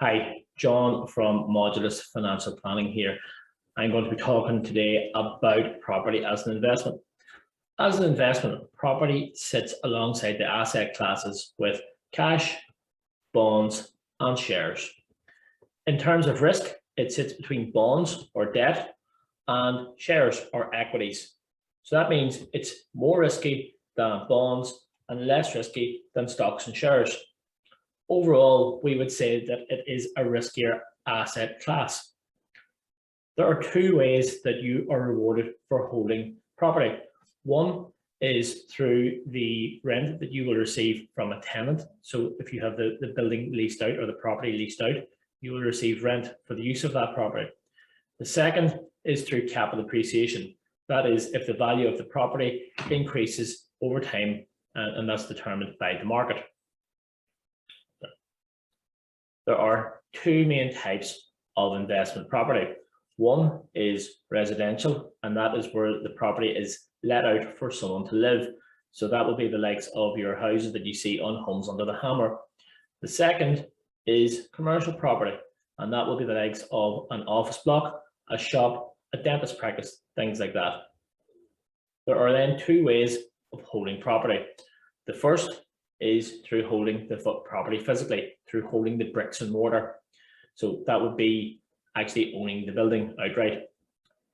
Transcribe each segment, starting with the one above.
Hi, John from Modulus Financial Planning here. I'm going to be talking today about property as an investment. As an investment, property sits alongside the asset classes with cash, bonds, and shares. In terms of risk, it sits between bonds or debt and shares or equities. So that means it's more risky than bonds and less risky than stocks and shares. Overall, we would say that it is a riskier asset class. There are two ways that you are rewarded for holding property. One is through the rent that you will receive from a tenant. So if you have the building leased out or the property leased out, you will receive rent for the use of that property. The second is through capital appreciation. That is if the value of the property increases over time, and that's determined by the market. There are two main types of investment property. One is residential, and that is where the property is let out for someone to live. So that will be the likes of your houses that you see on Homes Under the Hammer. The second is commercial property, and that will be the likes of an office block, a shop, a dentist practice, things like that. There are then two ways of holding property. The first is through holding the property physically, through holding the bricks and mortar. So that would be actually owning the building outright.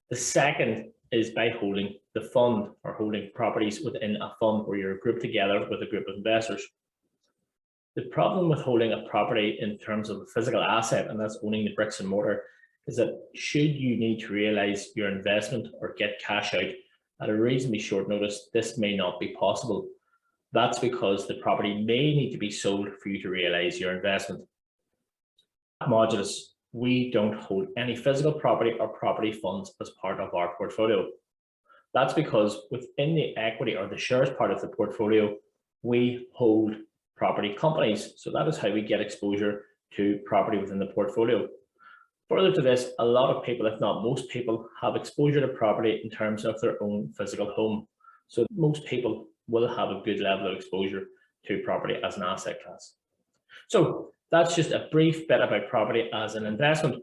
The second is by holding the fund or holding properties within a fund where you're grouped together with a group of investors. The problem with holding a property in terms of a physical asset, and that's owning the bricks and mortar, is that should you need to realize your investment or get cash out at a reasonably short notice, this may not be possible. That's because the property may need to be sold for you to realize your investment. At Modulus, we don't hold any physical property or property funds as part of our portfolio. That's because within the equity or the shares part of the portfolio, we hold property companies. So that is how we get exposure to property within the portfolio. Further to this, a lot of people, if not most people, have exposure to property in terms of their own physical home. So most people will have a good level of exposure to property as an asset class. So that's just a brief bit about property as an investment.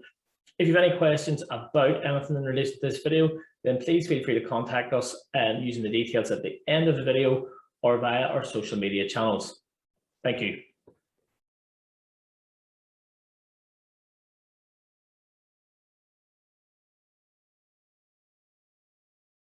If you have any questions about anything in relation to this video, then please feel free to contact us using the details at the end of the video or via our social media channels. Thank you.